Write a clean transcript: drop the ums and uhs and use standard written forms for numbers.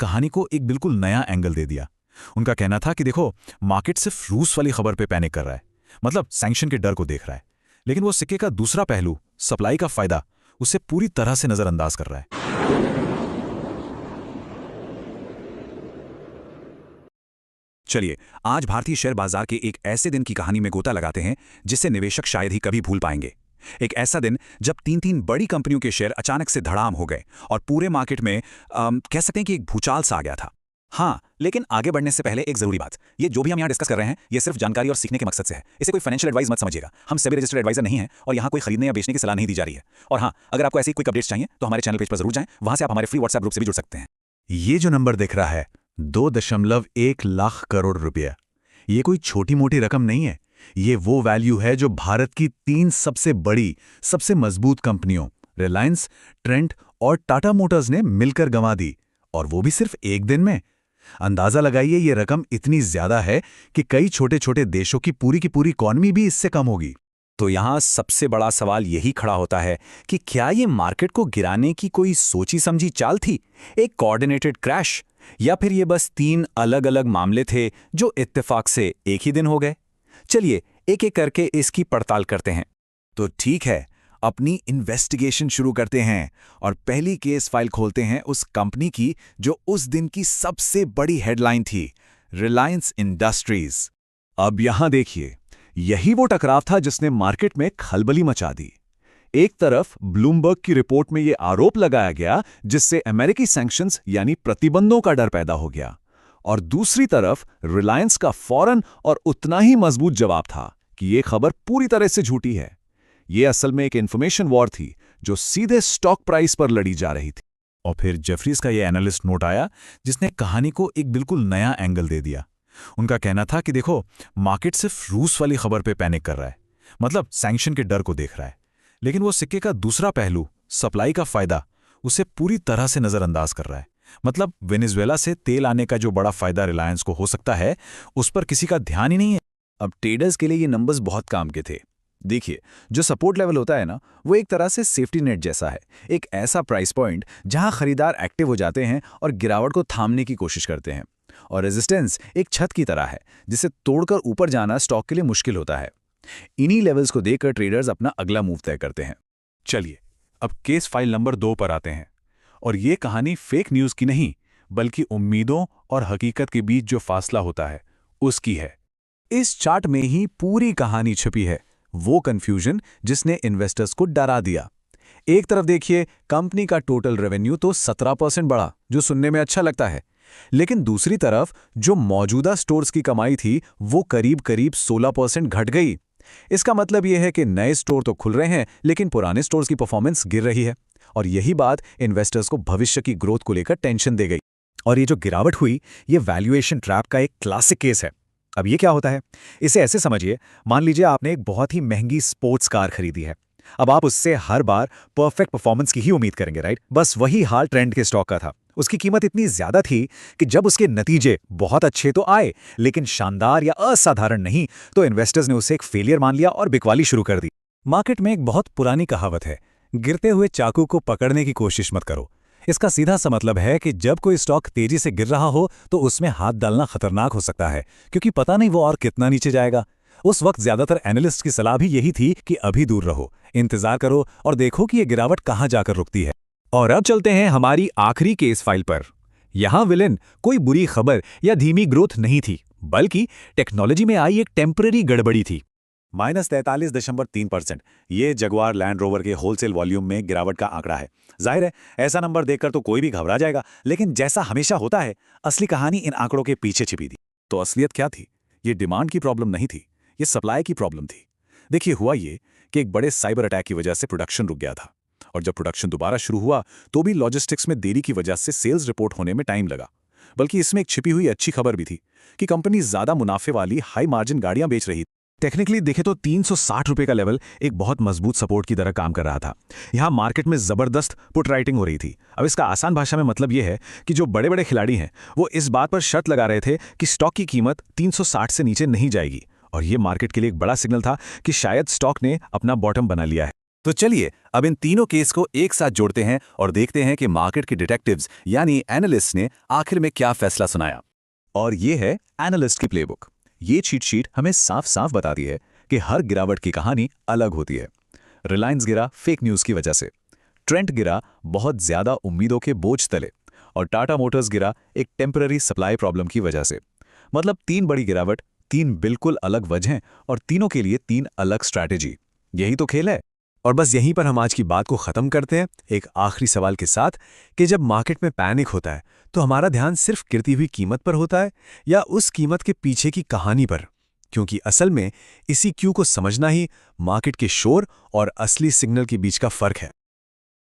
कहानी को एक बिल्कुल नया एंगल दे दिया। उनका कहना था कि देखो, मार्केट सिर्फ रूस वाली खबर पे पैनिक कर रहा है, मतलब सैंक्शन के डर को देख रहा है, लेकिन वो सिक्के का दूसरा पहलू, सप्लाई का फायदा, उसे पूरी तरह से नजरअंदाज कर रहा है। चलिए, आज भारतीय शेयर बाजार के एक ऐसे दिन की कहानी में गोता लगाते हैं जिसे निवेशक शायद ही कभी भूल पाएंगे। एक ऐसा दिन जब तीन बड़ी कंपनियों के शेयर अचानक से धड़ाम हो गए और पूरे मार्केट में कह सकते हैं कि एक भूचाल सा आ गया था। हाँ, लेकिन आगे बढ़ने से पहले एक जरूरी बात, ये जो भी हम यहाँ डिस्कस कर रहे हैं ये सिर्फ जानकारी और सीखने के मकसद से है। इसे कोई फाइनेंशियल एडवाइस मत समझिएगा। हम सेबी रजिस्टर्ड एडवाइजर नहीं हैं और यहाँ कोई खरीदने या बेचने की सलाह नहीं दी जा रही है। और हाँ, अगर आपको ऐसी क्विक अपडेट्स चाहिए तो हमारे चैनल पेज पर जरूर जाएं, वहां से आप हमारे फ्री व्हाट्सएप ग्रुप से भी जुड़ सकते हैं। ये जो नंबर दिख रहा है, 2.1 लाख करोड़ रुपया, ये कोई छोटी मोटी रकम नहीं है। ये वो वैल्यू है जो भारत की 3 सबसे बड़ी, सबसे मजबूत कंपनियों रिलायंस, ट्रेंट और टाटा मोटर्स ने मिलकर गंवा दी, और वो भी सिर्फ एक दिन में। अंदाजा लगाइए, ये रकम इतनी ज्यादा है कि कई छोटे छोटे देशों की पूरी इकॉनमी भी इससे कम होगी। तो यहाँ सबसे बड़ा सवाल यही खड़ा होता है कि क्या ये मार्केट को गिराने की कोई सोची समझी चाल थी, एक कोऑर्डिनेटेड क्रैश, या फिर ये बस 3 अलग अलग मामले थे जो इत्तेफाक से एक ही दिन हो गए। चलिए एक एक करके इसकी पड़ताल करते हैं। तो ठीक है, अपनी इन्वेस्टिगेशन शुरू करते हैं और पहली केस फाइल खोलते हैं उस कंपनी की जो उस दिन की सबसे बड़ी हेडलाइन थी, रिलायंस इंडस्ट्रीज। अब यहां देखिए, यही वो टकराव था जिसने मार्केट में खलबली मचा दी। एक तरफ ब्लूमबर्ग की रिपोर्ट में यह आरोप लगाया गया जिससे अमेरिकी सैंक्शंस यानी प्रतिबंधों का डर पैदा हो गया, और दूसरी तरफ रिलायंस का फौरन और उतना ही मजबूत जवाब था कि यह खबर पूरी तरह से झूठी है। यह असल में एक इन्फॉर्मेशन वॉर थी जो सीधे स्टॉक प्राइस पर लड़ी जा रही थी। और फिर जेफरीज का यह एनालिस्ट नोट आया जिसने कहानी को एक बिल्कुल नया एंगल दे दिया। उनका कहना था कि देखो, मार्केट सिर्फ रूस वाली खबर पे पैनिक कर रहा है, मतलब सैंक्शन के डर को देख रहा है, लेकिन वो सिक्के का दूसरा पहलू, सप्लाई का फायदा, उसे पूरी तरह से नजरअंदाज कर रहा है। मतलब वेनेजुएला से तेल आने का जो बड़ा फायदा रिलायंस को हो सकता है, उस पर किसी का ध्यान ही नहीं है। अब ट्रेडर्स के लिए ये नंबर्स बहुत काम के थे। देखिए, जो सपोर्ट लेवल होता है ना, वो एक तरह से सेफ्टी नेट जैसा है, एक ऐसा प्राइस पॉइंट जहां खरीदार एक्टिव हो जाते हैं और गिरावट को थामने की कोशिश करते हैं। और रेजिस्टेंस एक छत की तरह है जिसे तोड़कर ऊपर जाना स्टॉक के लिए मुश्किल होता है। इन्हीं लेवल्स को देखकर ट्रेडर्स अपना अगला मूव तय करते हैं। चलिए अब केस फाइल नंबर 2 पर आते हैं, और ये कहानी फेक न्यूज की नहीं, बल्कि उम्मीदों और हकीकत के बीच जो फासला होता है उसकी है। इस चार्ट में ही पूरी कहानी छुपी है, वो कंफ्यूजन जिसने इन्वेस्टर्स को डरा दिया। एक तरफ देखिए, कंपनी का टोटल रेवेन्यू तो 17% बढ़ा, जो सुनने में अच्छा लगता है, लेकिन दूसरी तरफ जो मौजूदा स्टोर्स की कमाई थी वो करीब 16% घट गई। इसका मतलब यह है कि नए स्टोर तो खुल रहे हैं, लेकिन पुराने स्टोर्स की परफॉर्मेंस गिर रही है, और यही बात इन्वेस्टर्स को भविष्य की ग्रोथ को लेकर टेंशन दे गई। और ये जो गिरावट हुई, ये वैल्यूएशन ट्रैप का एक क्लासिक केस है। अब ये क्या होता है, इसे ऐसे समझिए, मान लीजिए आपने एक बहुत ही महंगी स्पोर्ट्स कार खरीदी है। अब आप उससे हर बार परफेक्ट परफॉर्मेंस की ही उम्मीद करेंगे, राइट? बस वही हाल ट्रेंड के स्टॉक का था। उसकी कीमत इतनी ज्यादा थी कि जब उसके नतीजे बहुत अच्छे तो आए, लेकिन शानदार या असाधारण नहीं, तो इन्वेस्टर्स ने उसे एक फेलियर मान लिया और बिकवाली शुरू कर दी। मार्केट में एक बहुत पुरानी कहावत है, गिरते हुए चाकू को पकड़ने की कोशिश मत करो। इसका सीधा सा मतलब है कि जब कोई स्टॉक तेजी से गिर रहा हो तो उसमें हाथ डालना खतरनाक हो सकता है, क्योंकि पता नहीं वो और कितना नीचे जाएगा। उस वक्त ज्यादातर एनालिस्ट की सलाह भी यही थी कि अभी दूर रहो, इंतजार करो और देखो कि ये गिरावट कहां जाकर रुकती है। और अब चलते हैं हमारी आखिरी केस फाइल पर। यहां विलेन कोई बुरी खबर या धीमी ग्रोथ नहीं थी, बल्कि टेक्नोलॉजी में आई एक टेम्पररी गड़बड़ी थी। -43.3%, ये जगुआर लैंड रोवर के होलसेल वॉल्यूम में गिरावट का आंकड़ा है। जाहिर है, ऐसा नंबर देखकर तो कोई भी घबरा जाएगा, लेकिन जैसा हमेशा होता है, असली कहानी इन आंकड़ों के पीछे छिपी थी। तो असलियत क्या थी? ये डिमांड की प्रॉब्लम नहीं थी, ये सप्लाई की प्रॉब्लम थी। देखिए, हुआ ये कि एक बड़े साइबर अटैक की वजह से प्रोडक्शन रुक गया था, और जब प्रोडक्शन दोबारा शुरू हुआ तो भी लॉजिस्टिक्स में देरी की वजह से सेल्स रिपोर्ट होने में टाइम लगा। बल्कि इसमें एक छिपी हुई अच्छी खबर भी थी कि कंपनी ज्यादा मुनाफे वाली हाई मार्जिन गाड़ियां बेच रही थी। टेक्निकली देखे तो 360 रुपए का लेवल एक बहुत मजबूत सपोर्ट की तरह काम कर रहा था। यहां मार्केट में जबरदस्त पुट राइटिंग हो रही थी। अब इसका आसान भाषा में मतलब यह है कि जो बड़े बड़े खिलाड़ी हैं वो इस बात पर शर्त लगा रहे थे कि स्टॉक की कीमत 360 से नीचे नहीं जाएगी, और यह मार्केट के लिए एक बड़ा सिग्नल था कि शायद स्टॉक ने अपना बॉटम बना लिया है। तो चलिए अब इन तीनों केस को एक साथ जोड़ते हैं और देखते हैं कि मार्केट के डिटेक्टिव्स यानी एनालिस्ट ने आखिर में क्या फैसला सुनाया। और ये है एनालिस्ट की प्लेबुक। ये चीट शीट हमें साफ साफ बताती है कि हर गिरावट की कहानी अलग होती है। रिलायंस गिरा फेक न्यूज़ की वजह से, ट्रेंट गिरा बहुत ज्यादा उम्मीदों के बोझ तले, और टाटा मोटर्स गिरा एक टेम्पररी सप्लाई प्रॉब्लम की वजह से। मतलब 3 बड़ी गिरावट, 3 बिल्कुल अलग वजहें और तीनों के लिए 3 अलग स्ट्रैटेजी। यही तो खेल है। और बस यहीं पर हम आज की बात को खत्म करते हैं एक आखिरी सवाल के साथ कि जब मार्केट में पैनिक होता है तो हमारा ध्यान सिर्फ गिरती हुई कीमत पर होता है या उस कीमत के पीछे की कहानी पर? क्योंकि असल में इसी क्यू को समझना ही मार्केट के शोर और असली सिग्नल के बीच का फर्क है।